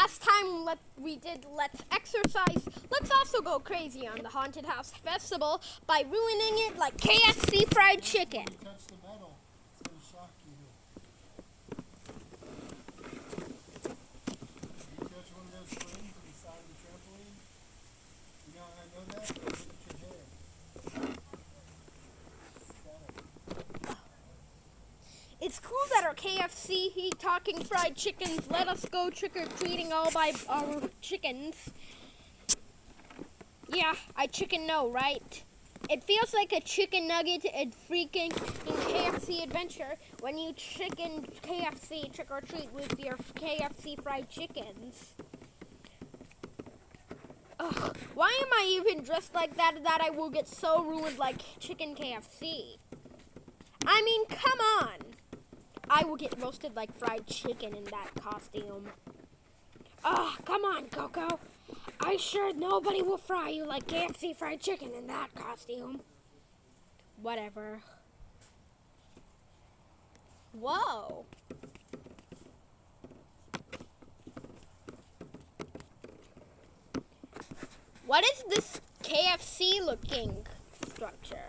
last time we did Let's Exercise, let's also go crazy on the Haunted House Festival by ruining it like KFC fried chicken. Touch the metal. It's going to shock you. You touch one of those springs on the side of the trampoline? You know how I know that? Look at your hair. It's cool that our KFC talking fried chickens let us go trick-or-treating all by our chickens. Yeah, I chicken know, right? It feels like a chicken nugget and freaking KFC adventure when you chicken KFC trick-or-treat with your KFC fried chickens. Ugh, why am I even dressed like that I will get so ruined like chicken KFC? I mean, come on. I will get roasted like fried chicken in that costume. Oh, come on, Coco. I sure nobody will fry you like KFC fried chicken in that costume. Whatever. Whoa. What is this KFC looking structure?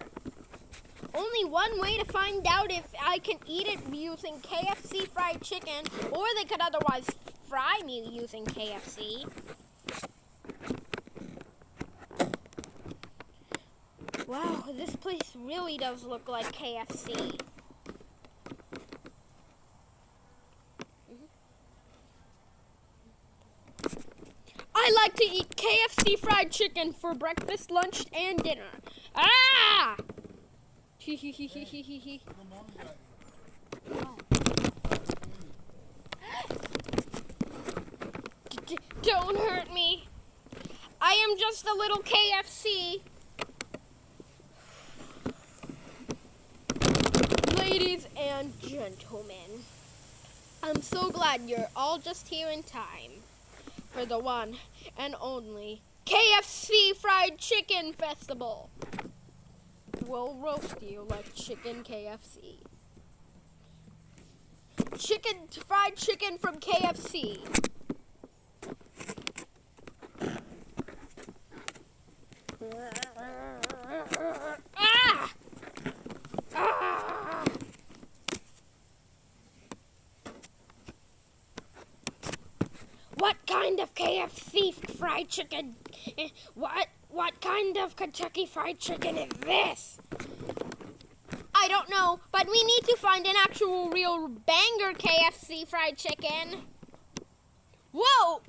Only one way to find out if I can eat it using KFC fried chicken, or they could otherwise fry me using KFC. Wow, this place really does look like KFC. I like to eat KFC fried chicken for breakfast, lunch, and dinner. Ah! Don't hurt me. I am just a little KFC. Ladies and gentlemen, I'm so glad you're all just here in time for the one and only KFC Fried Chicken Festival. We'll roast you like chicken KFC. Fried chicken from KFC. Ah! Ah! What kind of KFC fried chicken? What kind of Kentucky Fried Chicken is this? I don't know, but we need to find an actual real banger KFC fried chicken. Whoa!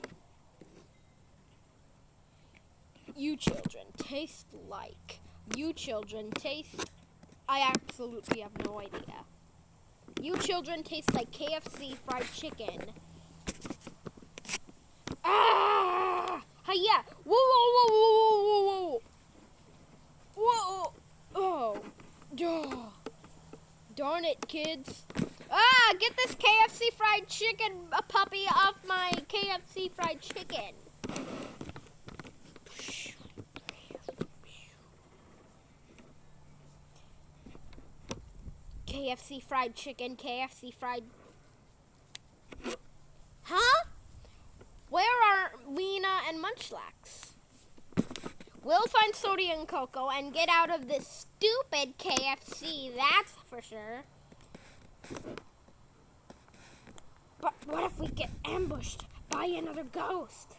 You children taste like. You children taste. I absolutely have no idea. You children taste like KFC fried chicken. Ah! Hiya! Whoa, whoa, whoa, whoa, whoa, whoa! Whoa! Oh. Darn it, kids. Ah! Get this KFC fried chicken puppy off my KFC fried chicken. KFC fried chicken, KFC fried... Huh? Where are Lena and Munchlax? We'll find Sody and Coco and get out of this stupid KFC, that's for sure. But what if we get ambushed by another ghost?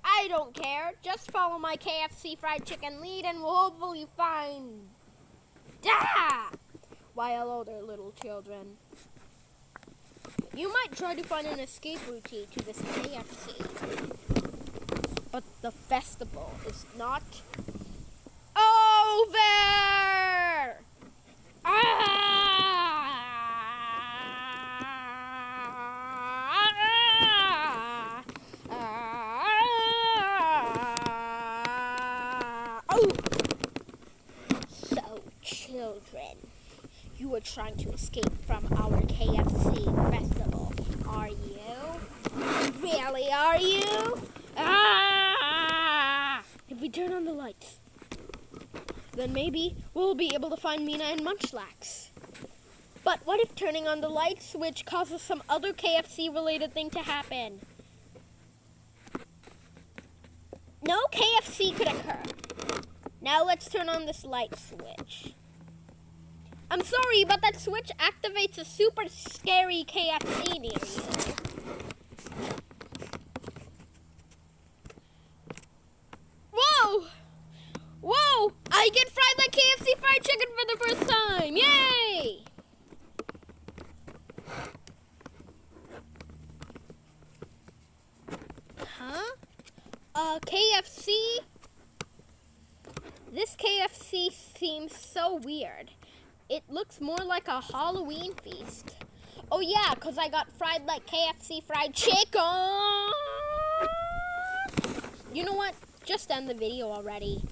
I don't care. Just follow my KFC fried chicken lead and we'll hopefully find... Da! While older little children. You might try to find an escape route to this KFC. But the festival is not over! Oh! So, children, you are trying to escape from our KFC festival, are you? Really, are you? Ah! If we turn on the lights, then maybe we'll be able to find Mina and Munchlax. But what if turning on the light switch causes some other KFC related thing to happen? No KFC could occur. Now let's turn on this light switch. I'm sorry, but that switch activates a super scary KFC near you. Whoa! Whoa! I get fried like KFC fried chicken for the first time! Yay! Huh? KFC? This KFC seems so weird. It looks more like a Halloween feast. Oh yeah, 'cause I got fried like KFC fried chicken! You know what? Just end the video already.